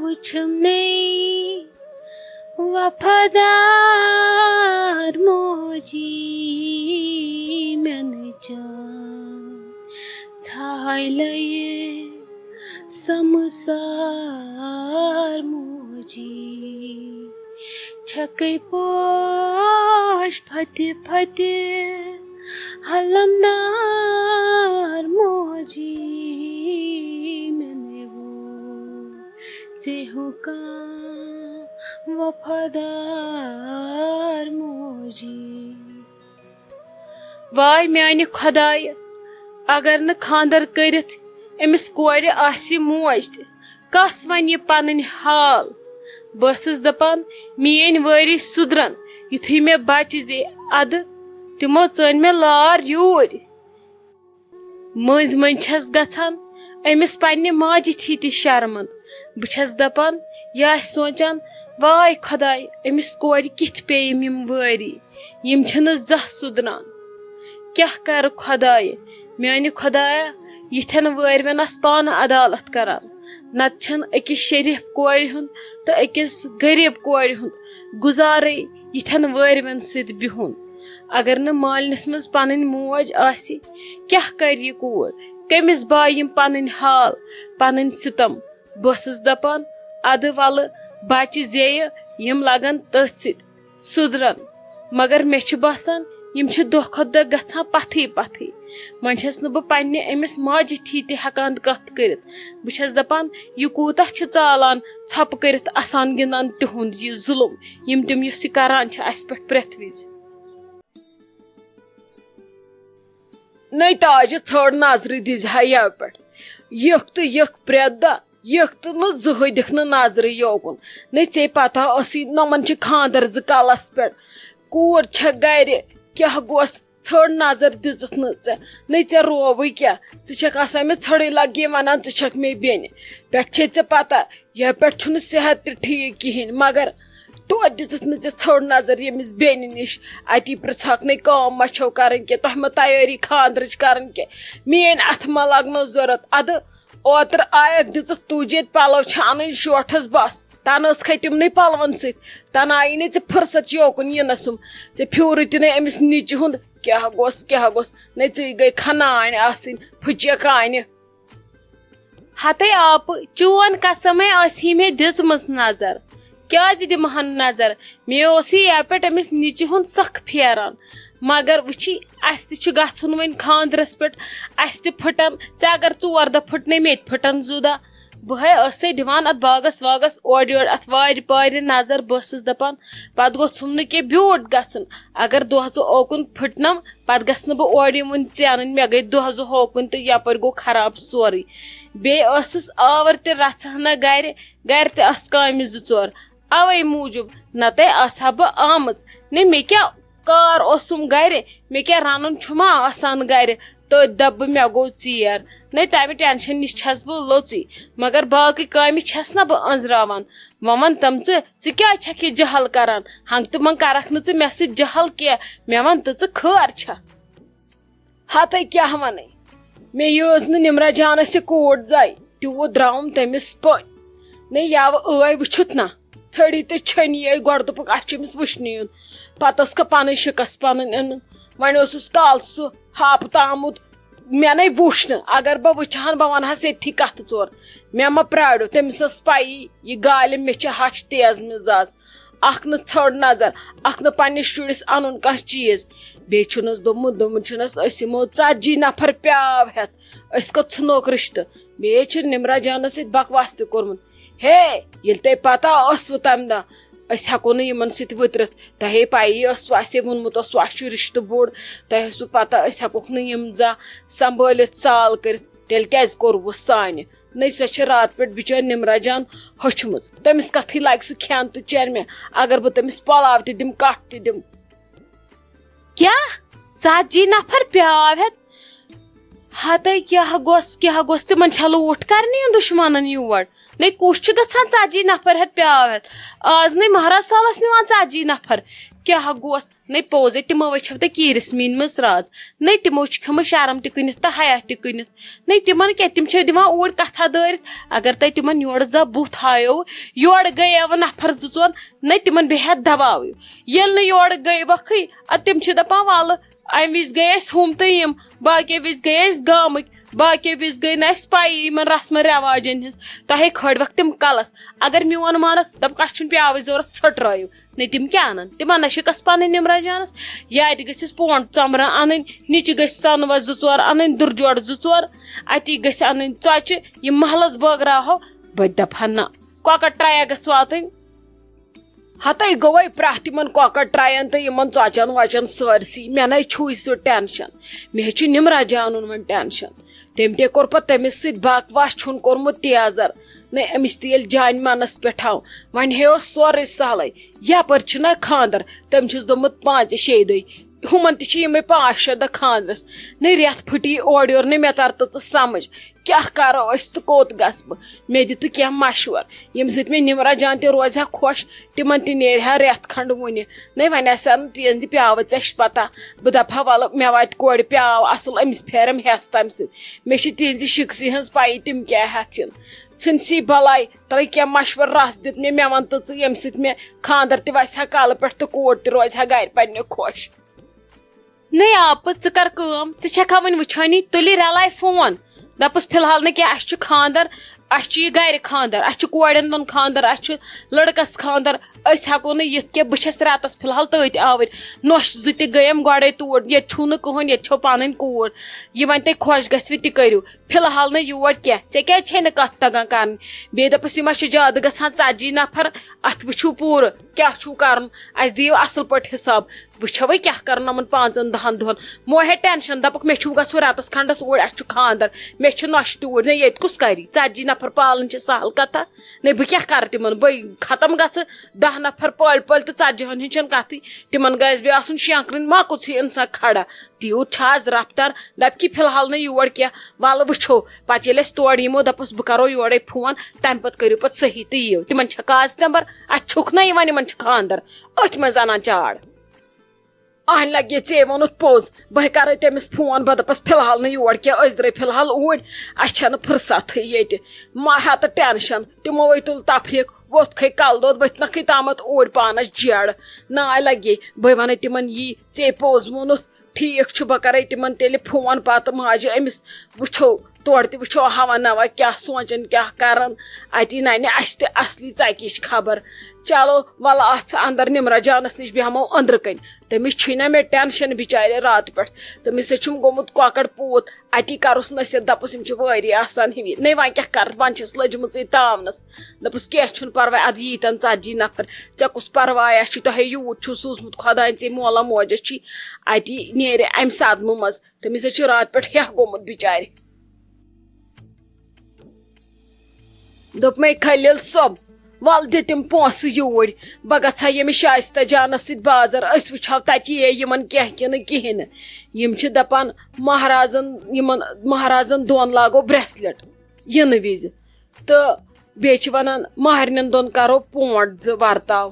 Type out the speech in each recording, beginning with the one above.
وچھم نہیں وفادار موجی میں نے جان چھائے لئے سمسار موجی چھکے پوش پھٹے پھٹے حلمدار موجی میں نے وہ چہکاں وفادار موجی. وائے میانہ خدایہ اگر نہ خاندر کرتھ امس کورِ آسہِ موج تہِ کس ون یہ پنن حال. بہٕ دپان میٲنۍ وٲرۍ سُدرن یُتھُے مےٚ بچہِ زے ادٕ تمو ژٲنۍ مےٚ لار یوٗرۍ. مٔنٛزۍ مٔنٛزۍ چھس گژھان امس پننہِ ماجہِ تھی تہِ شرمند. بہٕ چھس دپان یہِ آسہِ سونچان واے خداے امس کورِ کِتھ پیٚیِم یِم وٲری یِم چھنہٕ زانٛہہ سُدران. کیٛاہ کرٕ خدایہِ میانہِ خدایا یِتھٮ۪ن وٲرۍوٮ۪ن آس پانہٕ عدالت کران. نتہٕ چھنہٕ أکِس شریف کورِ ہُنٛد تہٕ أکِس غریٖب کورِ ہُنٛد گُزارے یِتھٮ۪ن وٲرۍوٮ۪ن سۭتۍ بِہُن. اگر نہٕ مالنِس منٛز پنٕنۍ موج آسہِ کیٛاہ کرِ یہِ کوٗر کٔمِس باے یِم پنٕنۍ حال پنٕنۍ سِتم. بہٕ ٲسٕس دپان ادٕ ولہٕ بچہِ زیٚیہِ یِم لگن تٔتھۍ سۭتۍ سُدرن مگر مےٚ چھُ باسان یِم چھِ دۄہ کھۄتہٕ دۄہ گژھان پتھٕے پتھٕے. وۄنۍ چھس نہٕ بہٕ پننہِ أمِس ماجہِ تھی تہِ ہٮ۪کان کتھ کٔرِتھ. بہٕ چھس دپان یہِ کوٗتاہ چھِ ژالان ژھۄپہٕ کٔرِتھ اسان گِنٛدان تِہُنٛد یہِ ظُلم یِم تِم یُس یہِ کران چھِ اسہِ پٮ۪ٹھ پرٛٮ۪تھ وِزِ. نٔے تاجہِ ژھٲر نظرِ دِزِ ہا یَوٕ پٮ۪ٹھ یِکھ تہٕ یِکھ پرٛٮ۪تھ دۄہ یِکھ تہٕ نہٕ زٕہٕنۍ دِکھ نہٕ نظرِ یوکُن. نٔے ژےٚ پتہ ٲسٕے نۄمن چھِ خاندر زٕ کلس پٮ۪ٹھ کوٗر چھےٚ گرِ کیٛاہ گوس ژھٔر نظر دِژٕتھ نہٕ ژےٚ. نٔے ژےٚ رووٕے کیٛاہ ژٕ چھکھ آسان مےٚ ژھٔرٕے لگی ونان ژٕ چھکھ مےٚ بیٚنہِ. پٮ۪ٹھ چھے ژےٚ پتہ یہِ پٮ۪ٹھ چھُنہٕ صحت تہِ ٹھیٖک کِہینۍ مگر توتہِ دِژٕتھ نہٕ ژےٚ ژھٔر نظر ییٚمِس بیٚنہِ نِش. اتی پرژھکھ نَے کٲم ما چھو کرٕنۍ کینٛہہ تۄہہِ ما تیٲری خاندرٕچ کرٕنۍ کینٛہہ میٲنۍ اتھٕ ما لگنو ضوٚرتھ. ادٕ اوترٕ آیکھ دِژٕتھ تُج ییٚتہِ پلو چھِ انٕنۍ شوٹھس بس تنہٕ ٲس کھے تِمنٕے پلون سۭتۍ تنہٕ آیی نہٕ ژےٚ فٕرست یوکُن یِنسُم. ژےٚ پھیوٗرٕ تہِ نہٕ أمِس نِچہِ ہُنٛد کیٛاہ گوٚژھ نَے ژٕے گٔے کھنان آسٕنۍ پھٕچہِ کانہِ. ہتے آپہٕ چون قسمے ٲسی مےٚ دِژمٕژ نظر کیٛازِ دِمہن نظر مےٚ اوسُے یَپہِ پٮ۪ٹھ أمِس نِچہِ ہُنٛد سکھ پھیران. مگر وٕچھی اسہِ تہِ چھُ گژھُن وۄنۍ خاندرس پٮ۪ٹھ اسہِ تہِ پھٕٹن ژےٚ اگر 4 دۄہ پھٕٹنے مےٚ تہِ پھٕٹن 2 دۄہ. بہٕ ٲسے دِوان اتھ باغس واغس اورٕ یورٕ اتھ وارِ پارِ نظر. بہٕ ٲسٕس دپان پتہٕ گوٚژھُم نہٕ کینٛہہ بیوٗٹھ گژھُن اگر دۄہ زٕ اوکُن پھٕٹنم پتہٕ گژھٕ نہٕ بہٕ اورٕ یِمُن ژینٕنۍ مےٚ گٔے دۄہ زٕ ہوکُن تہٕ یپٲرۍ گوٚو خراب سورُے. بیٚیہِ ٲسٕس آوٕر تہِ رژھِ ہنا گرِ تہِ آسہٕ کامہِ 2-4 اوے موٗجوٗب نتہٕ آسہٕ ہا بہٕ آمٕژ. نَے مےٚ کیٛاہ کار اوسُم گرِ مےٚ کیٛاہ رنُن چھُما آسان گرِ تٔتھۍ دپ بہٕ مےٚ گوٚو ژیر. نَے تمہِ ٹینشن نِش چھس بہٕ لوٚژٕے مگر باقٕے کامہِ چھس نہ بہٕ أنٛزراوان. وۄنۍ ون تم ژٕ کیٛازِ چھکھ یہِ جہل کران ہنگ تہٕ منٛگ کرکھ نہٕ ژٕ مےٚ سۭتۍ جہل کینٛہہ. مےٚ ون تہٕ ژٕ خٲر چھا. ہتے کیٛاہ ونے مےٚ یٲژ نہٕ نمرا جانس یہِ کوٗر زایہِ تیوٗت درٛاوُم تٔمِس پٔنۍ. نَے یوٕ ٲے وٕچھُتھ نہ ژھٔڑی تہٕ چھٔنی گۄڈٕ دوٚپُکھ اسہِ چھُ أمِس وٕچھنہِ یُن پتہٕ ٲسکھٕ پنٕنۍ شِکس پنٕنۍ أنٕنۍ. وۄنۍ اوسُس کالہٕ سُہ ہاپہٕ تامُت مےٚ نَے وُچھ نہٕ اگر بہٕ وٕچھِ ہن بہٕ ونہس ییٚتھی کتھٕ 4. مےٚ ما پرٛاریو تٔمِس ٲس پَیی یہِ گالہِ مےٚ چھِ ہش تیز مِزاز. اکھ نہٕ ژھٔر نظر اکھ نہٕ پننِس شُرِس انُن کانٛہہ چیٖز. بیٚیہِ چھُنس دوٚپمُت چھُنس أسۍ یِمو 40 نفر پیاو ہٮ۪تھ أسۍ کوٚت ژھٕنوکھ رشتہٕ. بیٚیہِ چھُ نمرا جانس سۭتۍ بکواس تہِ کوٚرمُت. ہے ییٚلہِ تۄہہِ پتہ ٲسوٕ تمہِ دۄہ أسۍ ہٮ۪کو نہٕ یِمن سۭتۍ ؤترِتھ تۄہے پَیی ٲسوٕ اَسے ووٚنمُت اوسوٕ اَسہِ چھُ رِشتہٕ بوٚڑ تۄہہِ ٲسوٕ پتہ أسۍ ہٮ۪کوکھ نہٕ یِم زانٛہہ سنبھٲلِتھ سال کٔرِتھ تیٚلہِ کیٛازِ کوٚروٕ سانہِ. نَے سۄ چھِ راتہٕ پٮ۪ٹھ بِچٲرۍ نمرا جان ہۄچھمٕژ تٔمِس کتھٕے لگہِ سُہ کھٮ۪ن تہٕ چٮ۪ن مےٚ اگر بہٕ تٔمِس پۄلاو تہِ دِمہٕ کٹھ تہِ دِمہٕ. کیٛاہ 40 نفر پیاو ہٮ۪تھ ہتے کیٛاہ گوٚژھ تِمن چھا لوٗٹھ کرنہِ یُن دُشمنن یور. نَے کُس چھُ گژھان 40 نفر ہٮ۪تھ پیاو ہٮ۪تھ آز نَے مہراز سالس نِوان 40 نفر کیا گوس نئی پوزے تمو وچھو تہ کیرس مین مس راز نئی تمو کھم شرم تہ کنت تہ حیا تہ کنت نئی تمن کیا تم چھ دِوان اوڑ کتھا دٲرِتھ اگر تہ تمن یور زا بُتھ ہایو یور گٔیو نفر زٕ ژور نئی تمن بیہت دباو ییٚلہِ نہٕ یور گٔے وکھٕے تم چھ دپان ولہٕ امہِ وز گٔے اسہِ ہُم تہٕ یِم باقٕے وز گٔے اسہِ گامٕکۍ باقٕے وز گٔے نہٕ اسہِ پایی یِمن رسم رواجن ہٕنٛز تۄہے کھٲڑوکھ تِم کلس اگر میون مانکھ دپ اسہِ چھُنہٕ پیاوٕچ ضروٗرت ژھٔٹرٲیِو نہ تم کیا انن تم انن شکس پنٕنۍ نمرا جانس یاتہِ گژھس پونڈ ژمبرا انٕنۍ نِچہِ گژھِ سۄنہٕ وس 2 4 انٕنۍ دُرجوڑ 2 4 اتی گژھِ انٕنۍ ژۄچہِ یِم محلس بٲگراوہو بہٕ دپہا نہ کۄکر ٹریا گژھِ واتٕنۍ ہتے گوے پرٛٮ۪تھ تِمن کۄکر ٹرین تہٕ یِمن ژۄچن وۄچن سٲرسٕے مےٚ نے چھُے سُہ ٹینشن مےٚ چھُ نمرا جانُن وۄنۍ ٹینشن تٔمۍ تہِ کوٚر پتہٕ تٔمِس سۭتۍ بکواس چھُن کوٚرمُت تیزر نہ أمِس تہِ ییٚلہِ جانہِ منس پٮ۪ٹھ آو وۄنۍ ہے اوس سورُے سہلٕے یپٲرۍ چھُنہ خاندر تٔمۍ چھُس دوٚپمُت 5-6 دۄہۍ ہُمن تہِ چھِ یِمے 5-6 دۄہ خاندرس نہ رٮ۪تھ پھٕٹی اورٕ یور نہ مےٚ تر تہٕ سمجھ کیاہ کرو أسۍ تہٕ کوٚت گژھٕ بہٕ مےٚ دِ تہٕ کینٛہہ مشور ییٚمہِ سۭتۍ مےٚ نمرا جان تہِ روزِ ہا خۄش تِمن تہِ نیرِ ہا رٮ۪تھ کھنڈ وُنہِ نہ وۄنۍ آسہِ ہا نہٕ تِہنٛزِ پیاوٕ ژےٚ پتہ بہٕ دپہٕ ہا ولہٕ مےٚ واتہِ کورِ پیاو اصل أمِس پھیرم ہٮ۪س تمہِ سۭتۍ مےٚ چھِ تِہنٛزِ شِکسہِ ہٕنٛز پایی تِم کیاہ ہٮ۪تھ یِن ژھٕنسی بلاے ترٛٲے کینٛہہ مشور رس دِتھ مےٚ وَن تہٕ ژٕ ییٚمہِ سۭتۍ مےٚ خاندر تہِ وسہِ ہا کالہٕ پٮ۪ٹھ تہٕ کوٗر تہِ روزِ ہا گرِ پننہِ خۄش نٔے آپہٕ ژٕ کر کٲم ژٕ چھکھا وۄنۍ وٕچھٲنی تُلی رلاے فون دپس فی الحال نہٕ کینٛہہ اسہِ چھُ خاندر اسہِ چھُ یہِ گرِ خاندر اسہِ چھُ کورٮ۪ن دۄن خاندر اسہِ چھُ لڑکس خاندر أسۍ ہٮ۪کو نہٕ یِتھ کینٛہہ بہٕ چھس راتس فی الحال تٔتۍ آوٕرۍ نۄش 2 تہِ گٔیم گۄڈے توٗرۍ ییٚتہِ چھُو نہٕ کٕہٕنۍ ییٚتہِ چھو پنٕنۍ کوٗر یہِ وۄنۍ تۄہہِ خۄش گژھوٕ تہِ کٔرِو فی الحال نہٕ یور کینٛہہ ژےٚ کیازِ چھے نہٕ کتھ تگان کرٕنۍ بیٚیہِ دپس یہِ ما چھُ زیادٕ گژھان 40 نفر اتھ وٕچھِو پوٗرٕ کیاہ چھُو کرُن اسہِ دِیِو اصل پٲٹھۍ حساب وٕچھو وۄنۍ کیاہ کرُن یِمن 5-10 دۄہن موہے ٹینشن دپکھ مےٚ چھُو گژھُن رٮ۪تس کھنڈس اوٗرۍ اسہِ چھُ خاندر مےٚ چھِ نۄشہِ توٗرۍ نہ ییٚتہِ کُس کرِ 40 نفر پالٕنۍ چھِ سہل کتھا نہ بہٕ کیاہ کرٕ تِمن بہٕ ختم گژھٕ 10 نفر پٲلۍ پٲلۍ تہٕ 40 ہن ہٕنٛز چھنہٕ کتھٕے تِمن گژھِ بیٚیہِ آسُن شینکرٕنۍ مۄکُژ ہی انسان کھڑا تیوٗت چھِ آز رفتار دپ کہِ فی الحال نہٕ یور کینٛہہ ولہٕ وٕچھو پتہٕ ییٚلہِ أسۍ تورٕ یِمو دپس بہٕ کرو یورے فون تمہِ پتہٕ کٔرِو پتہٕ صحیح تہٕ یِیِو تِمن چھا کاز نمبر اتہِ چھُکھ نہ یِوان یِمن چھُ خاندر أتھۍ منٛز انان چاڑ اہن لگے ژےٚ ووٚنُتھ پوٚز بہٕ کرے تٔمِس فون بہٕ دپس فی الحال نہٕ یور کینٛہہ أسۍ درٛاے فی الحال اوٗرۍ اسہِ چھنہٕ فرصتھٕے ییٚتہِ ما ہٮ۪تہٕ ٹینشن تِمو تُل تفریٖق ووٚتھ کھے کلہٕ دود ؤتھنکھٕے تامتھ اوٗرۍ پانس جیڑٕ ناے لگے بہٕ ونے تِمن یی ژےٚ پوٚز ووٚنُتھ ٹھیٖک چھُ بہٕ کرے تِمن تیٚلہِ فون پتہٕ ماجہِ أمِس وٕچھو تورٕ تہِ وٕچھو ہوا نوا کیاہ سونچن کیاہ کرن اتی ننہِ اسہِ تہِ اصلی ژکِچ خبر چلو ولہٕ اَژھ اندر نمرا جانس نِش بیٚہمو أنٛدرٕ کَنۍ تٔمِس چھُے نہ مےٚ ٹینشن بِچارِ راتہٕ پٮ۪ٹھ تٔمِس ہے چھُم گوٚمُت کۄکر پوٗت اتی کرُس نصیحت دپُس یِم چھِ وٲری آسان ہِوی نٔے وۄنۍ کیاہ کرٕ وۄنۍ چھس لٔجمٕژٕے تاونس دپُس کینٛہہ چھُنہٕ پرواے ادٕ ییٖتن 40 نفر ژےٚ کُس پرواے چھُ تۄہے یوٗت چھُ سوٗزمُت خۄداین ژےٚ مولا موجس چھی اتی نیرِ امہِ صدمہٕ منٛز تٔمِس ہے چھُ راتہٕ پٮ۪ٹھ ہیٚہ گوٚمُت بِچارِ دوٚپ مے خلیل صٲب ول دِ تِم پونسہٕ یوٗرۍ بہٕ گژھٕ ہا ییٚمِس شایستہ جانس سۭتۍ بازر أسۍ وٕچھہو تتہِ یی یِمن کینٛہہ کِنہٕ کِہینۍ نہٕ یِم چھِ دپان مہرازن 2 لاگو بریسلٹ یِنہٕ وِزِ تہٕ بیٚیہِ چھِ ونان مہرنٮ۪ن 2 کرو پونڈ 2 ورتاو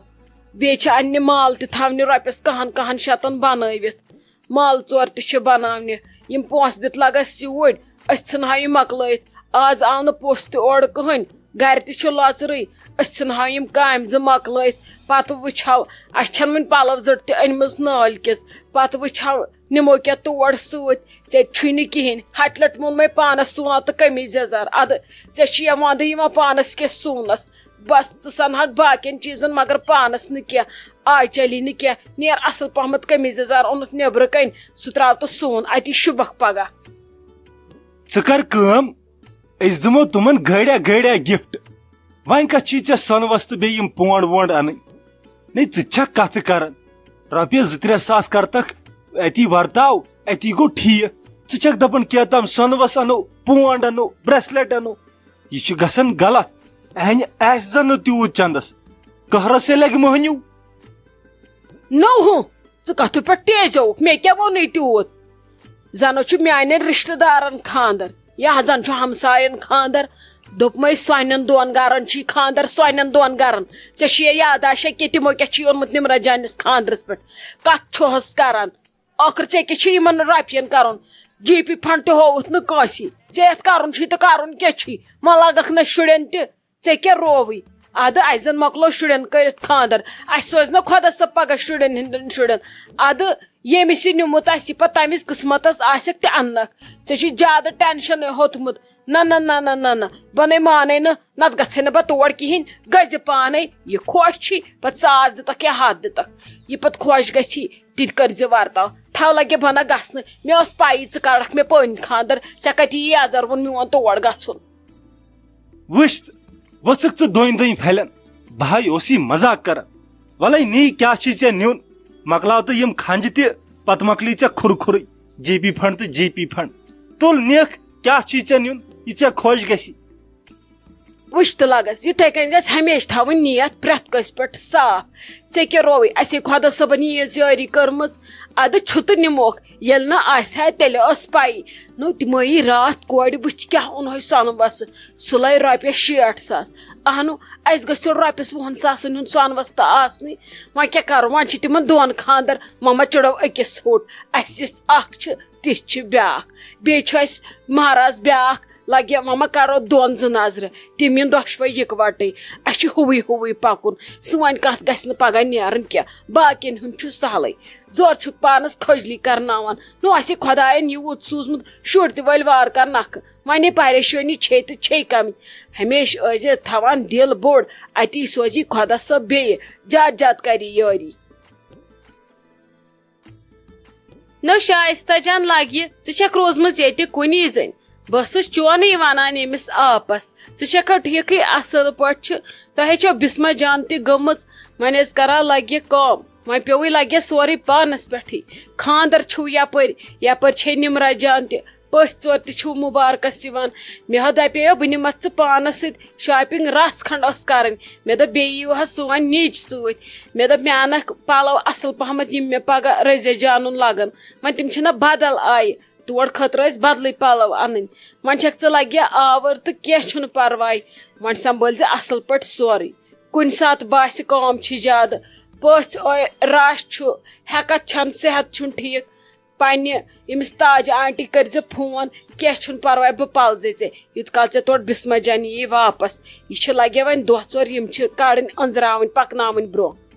بیٚیہِ چھِ اننہِ مال تہِ تھاونہِ رۄپیس 100 شیٚتن بنٲوِتھ مال 4 تہِ چھِ بناونہِ یِم پونسہٕ دِتھ لگا سیوٗرۍ أسۍ ژھٕنہو یہِ مۄکلٲیِتھ آز آو نہٕ پوٚژھ تہِ اورٕ کٕہٕنۍ گرِ تہِ چھُ لۄژرٕے أسۍ ژھٕنہو یِم کامہِ 2 مۄکلٲیِتھ پتہٕ وٕچھہو اسہِ چھنہٕ وُنہِ پلو زٔٹ تہِ أنمٕژ نٲلۍ کِس پتہٕ وٕچھہو نِمو کینٛہہ تور سۭتۍ ژےٚ چھُے نہٕ کِہینۍ ہٹہِ لٹہِ ووٚن مےٚ پانس سُوان تہٕ قمیٖض یزار ادٕ ژےٚ چھُ یا ونٛدٕ یِوان پانس کینٛہہ سُونس بس ژٕ سنہَکھ باقین چیٖزن مگر پانس نہٕ کینٛہہ آے چلی نہٕ کینٛہہ نیر اصل پہمتھ قمیٖض یزار اوٚنُتھ نیبرٕ کَنۍ سُہ تراو تہٕ سُوُن اتی شُبکھ پگاہ ژٕ کر کٲم أسۍ دِمو تِمن گٲڑیا گٲڑیا گفٹ وۄنۍ کتھ چھی ژےٚ سۄنہٕ وستہٕ بیٚیہِ یِم پونڈ وونڈ انٕنۍ نے ژٕ چھکھ کتھٕ کران رۄپیس 2-3 ساس کرتکھ اتی ورتاو اتی گوٚو ٹھیٖک ژٕ چھکھ دپان کیٛاہ تام سۄنہٕ وس انو پونڈ انو بریسلٹ انو یہِ چھُ گژھان غلط اہنہِ آسہِ زن نہٕ تیوٗت چندس کٔہرسے لگہِ مٔہنیوٗ نو ہُہ ژٕ کتھٕ پٮ۪ٹھ تیزیوکھ مےٚ کیٛاہ ووٚنُے تیوٗت زنہٕ چھُ میانٮ۪ن رشتہٕ دارن خاندر یا زن چھُ ہمساین خاندر دوٚپمَے سۄنٮ۪ن دۄن گرن چھی خاندر سۄنٮ۪ن دۄن گرن ژےٚ چھُے یاد آشا کہِ تِمو کیٛاہ چھُے اوٚنمُت نِمرت جانِس خاندرس پٮ۪ٹھ کتھ چھُہس کران ٲخٕر ژےٚ کیٛاہ چھُے یِمن رۄپین کرُن جی پی فنڈ تہِ ہووُتھ نہٕ کٲنٛسی ژےٚ یتھ کرُن چھُے تہٕ کرُن کیٛاہ چھُے وۄنۍ لاگکھ نہ شُرٮ۪ن تہِ ژےٚ کیٛاہ رووٕے ادٕ اسہِ زن مۄکلو شُرٮ۪ن کٔرِتھ خاندر اسہِ سوزِ نہ خۄدا صٲب پگاہ شُرٮ۪ن ہٕنٛدٮ۪ن شُرٮ۪ن ادٕ ییٚمِس یہِ نِمُت آسہِ پتہٕ تمِس قٕسمتس آسٮ۪کھ تہِ اننکھ ژےٚ چھُے زیادٕ ٹینشن ہوٚتمُت نہ نہ نہ نہ نہ نہ بہٕ نے مانے نہٕ نتہٕ گژھے نہٕ بہٕ تور کہیٖنۍ گژھِ پانے یہِ خۄش چھی پتہٕ ساس دِتکھ یا ہتھ دِتکھ یہِ پتہٕ خۄش گژھی تِتہِ کٔرزِ ورتاو تھو لگہِ بہٕ نہ گژھنہٕ مےٚ ٲس پایی ژٕ کرکھ مےٚ پٔنۍ خاندر ژےٚ کتہِ یی ازروُن میون تور گژھُن وٕچھ ؤژھٕکھ ژٕ دۄنۍ دۄنۍ پھلٮ۪ن بہٕ ہاے اوس یہِ مزاق کران وَلے نی کیٛاہ چھُے ژےٚ نیُن مۄکلاو تہٕ یِم کھنجہِ تہِ پتہٕ مۄکلی ژےٚ کھُرکھُرٕے جے پی فنڈ تہٕ جے پی فنڈ تُل نِکھ کیٛاہ چھُے ژےٚ نیُن یہِ ژےٚ خۄش گژھی وٕچھ تہٕ لگس یِتھے کٔنۍ گژھِ ہمیشہِ تھاوٕنۍ نیت پرٛٮ۪تھ کٲنٛسہِ پٮ۪ٹھ صاف ژےٚ کیٛاہ رووٕے اَسے خۄدا صٲبن ییٖژ یٲری کٔرمٕژ ادٕ چھُ تہٕ نِموکھ ییٚلہِ نہٕ آسہِ ہا تیٚلہِ ٲس پایی نو تِمو یی راتھ کورِ بٕتھِ کیٛاہ اوٚنہوے سۄنہٕ وسہٕ سُہ لے رۄپیس 60,000 اہنو اسہِ گژھِ رۄپیس 20,000 ہُنٛد سۄنہٕ وس تہٕ آسنُے وۄنۍ کیٛاہ کرو وۄنۍ چھِ تِمن دۄن خاندر مما چڑو أکِس ہوٚٹ اسہِ یِژھ اکھ چھِ تِژھ چھِ بیاکھ بیٚیہِ چھُ اسہِ مہراز بیاکھ لگہِ وۄنۍ ما کرو دۄن زٕ نظرٕ تِم یِن دۄشوے یِکوٹے اسہِ چھُ ہوٕے ہوٕے پکُن سٲنۍ کتھ گژھِ نہٕ پگاہ نیرٕنۍ کینٛہہ باقین ہُنٛد چھُ سہلٕے زورٕ چھُکھ پانس کھٔجلی کرناوان نو اَسے خۄداین یوٗت سوٗزمُت شُرۍ تہِ وٲلۍ وارٕ کار نکھٕ وۄنۍ پریشٲنی چھے تہٕ چھے کمی ہمیشہٕ ٲسۍ تھاوان دل بوٚڑ اتی سوزی خۄدا صٲب بیٚیہِ زیادٕ زیادٕ کری یٲری نو شائستہ جان لگہِ ژٕ چھکھ روزمٕژ ییٚتہِ کُنی زٔنۍ بہٕ ٲسٕس چونٕے ونان ییٚمِس آپس ژٕ چھکھا ٹھیٖکھٕے اصل پٲٹھۍ چھِ تۄہے چھو بسمہ جان تہِ گٔمٕژ وۄنۍ ٲسۍ کران لگہِ کٲم وۄنۍ پیوٚوُے لگہِ سورُے پانس پٮ۪ٹھٕے خاندر چھُو یپٲرۍ چھے نِمرت جان تہِ پٔژھۍ ژور تہِ چھُو مُبارکس یِوان مےٚ ہا دپیو بہٕ نِمتھ ژٕ پانس سۭتۍ شاپنگ رژھ کھنڈ ٲس کرٕنۍ مےٚ دوٚپ بیٚیہِ یِیِو حظ سٲنۍ نِچ سۭتۍ مےٚ دوٚپ مےٚ انکھ پلو اصل پہمتھ یِم مےٚ پگاہ رٔزے جانُن لگن وۄنۍ تِم چھِنہ بدل آیہِ تور خٲطرٕ ٲسۍ بدلٕے پلو انٕنۍ وۄنۍ چھکھ ژٕ لگہِ آوٕر تہٕ کینٛہہ چھُنہٕ پرواے وۄنۍ سمبٲلۍ زِ اصل پٲٹھۍ سورُے کُنہِ ساتہٕ باسہِ کٲم چھِ زیادٕ پٔژھۍ رش چھُ ہٮ۪کتھ چھنہٕ صحت چھُنہٕ ٹھیٖک پننہِ ییٚمِس تاج آنٹی کٔرزِ فون کینٛہہ چھُنہٕ پرواے بہٕ پلزے ژےٚ یوٗت کال ژےٚ تورٕ بسمہ جان یی واپس یہِ چھِ لگہِ وۄنۍ دۄہ ژور یِم چھِ کڑٕنۍ أنزراوٕنۍ پکناوٕنۍ برونٛہہ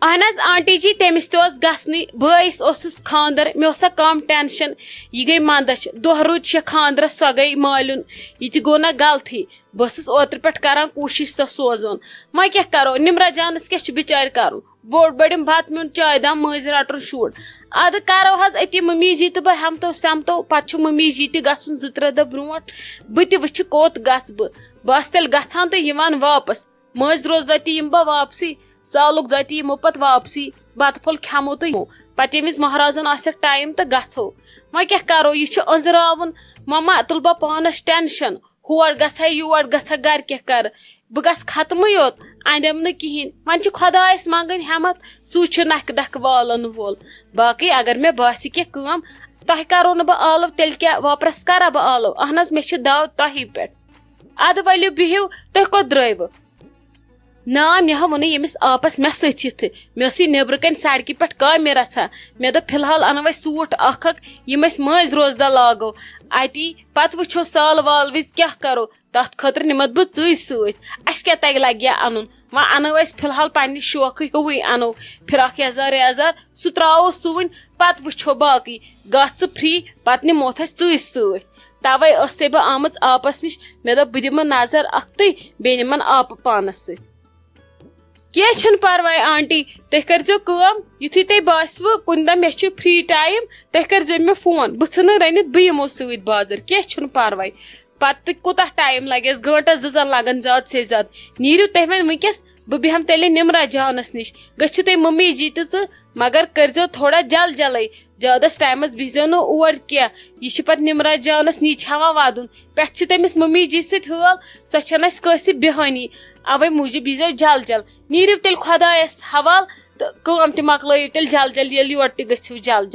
اہن حظ آنٹی جی تٔمِس تہِ اوس گژھنٕے بٲیِس اوسُس خاندر مےٚ اوسا کم ٹینشن یہِ گٔے منٛدچھ دۄہ روٗد چھِ خاندرس سۄ گٔے مٲلِن یہِ تہِ گوٚو نہ غلطٕے بہٕ ٲسٕس اوترٕ پٮ۪ٹھ کران کوٗشش تہٕ سوزُن وۄنۍ کیٛاہ کرو نِمرت جانس کیٛاہ چھُ بِچارِ کرُن بوٚڑ بٔڑِم بتہٕ میون چایہِ دام مٲنٛزِ رٹُن شُر ادٕ کرو حظ أتی ممی جی تہٕ بہٕ ہٮ۪متو سٮ۪متو پتہٕ چھُ ممی جی تہِ گژھُن 2-3 دۄہ برونٛٹھ بہٕ تہِ وٕچھِ کوٚت گژھٕ بہٕ ٲسہٕ تیٚلہِ گژھان تہٕ یِوان واپس مٲنٛزِ روز دۄہ تہِ یِمہٕ بہٕ واپسی سالُک دۄہ تہِ یِمو پتہٕ واپسی بتہٕ پھوٚل کھٮ۪مو تہٕ یِمو پتہٕ ییٚمِس مہرازن آسٮ۪کھ ٹایم تہٕ گژھو وۄنۍ کیٛاہ کرو یہِ چھُ أنزراوُن مما تُل بہٕ پانس ٹینشن ہور گژھا یور گژھا گرِ کیٛاہ کرٕ بہٕ گژھٕ ختمٕے یوت اندٮ۪م نہٕ کہیٖنۍ وۄنۍ چھُ خۄدایس منٛگٕنۍ ہٮ۪متھ سُے چھُ نکھٕ ڈکھٕ والن وول باقٕے اگر مےٚ باسہِ کینٛہہ کٲم تۄہہِ کرو نہٕ بہٕ آلو تیٚلہِ کیٛاہ واپس کرا بہٕ آلو اہن حظ مےٚ چھِ داو تۄہی پٮ۪ٹھ ادٕ ؤلِو بِہِو تُہۍ کوٚت درٛٲیوٕ نا مےٚ ہا ووٚنُے ییٚمِس آپس مےٚ سۭتۍ یِتھٕ مےٚ ٲسٕے نیبرٕ کَنۍ سڑکہِ پٮ۪ٹھ کامہِ رژھان مےٚ دوٚپ فِلحال انو أسۍ سوٗٹ اکھ یِم أسۍ مٲنٛزِ روز دۄہ لاگو اتی پتہٕ وٕچھو سال وال وِزِ کیٛاہ کرو تتھ خٲطرٕ نِمتھ بہٕ ژٕے سۭتۍ اسہِ کیٛاہ تگہِ لگہِ ہا انُن وۄنۍ انو أسۍ فِلحال پننہِ شوقٕے ہوٕے انو فراک یزار سُہ تراوو سُوٕنۍ پتہٕ وٕچھو باقٕے گژھ ژٕ فری پتہٕ نِموتھ أسۍ ژٕے سۭتۍ توے ٲسے بہٕ آمٕژ آپس نِش مےٚ دوٚپ بہٕ دِمہٕ نظر اکھتُے بیٚیہِ نِمن آپہٕ پانس سۭتۍ کینٛہہ چھُنہٕ پرواے آنٹی تُہۍ کٔرزیٚو کٲم یِتھُے تۄہہِ باسوٕ کُنہِ دۄہ مےٚ چھُ فری ٹایم تُہۍ کٔرزیٚو مےٚ فون بہٕ ژھٕنہٕ رٔنِتھ بہٕ یِمو سۭتۍ بازر کینٛہہ چھُنہٕ پرواے پتہٕ تہِ کوٗتاہ ٹایم لگٮ۪س 2-2 لگن زیادٕ سے زیادٕ نیٖرِو تُہۍ وۄنۍ وٕنکیٚس بہٕ بیٚہمہٕ تیٚلہِ نِمرت جانس نِش گٔژھِو تُہۍ ممی جی تہِ ژٕ مگر کٔرزیٚو تھوڑا جلے زیادس ٹایمس بِہزیٚو نہٕ اور کینٛہہ یہِ چھِ پتہٕ نِمرت جانس نِچ ہٮ۪وان ودُن پٮ۪ٹھٕ چھِ تٔمِس ممی جی سۭتۍ حٲل سۄ چھنہٕ اسہِ کٲنٛسہِ بیہٲنی اوے موٗجوٗب ییٖزیٚو جل نیٖرِو تیٚلہِ خۄدایس حوال تہٕ کٲم تہِ مۄکلٲیِو تیٚلہِ جل ییٚلہِ یورٕ تہِ گٔژھِو جل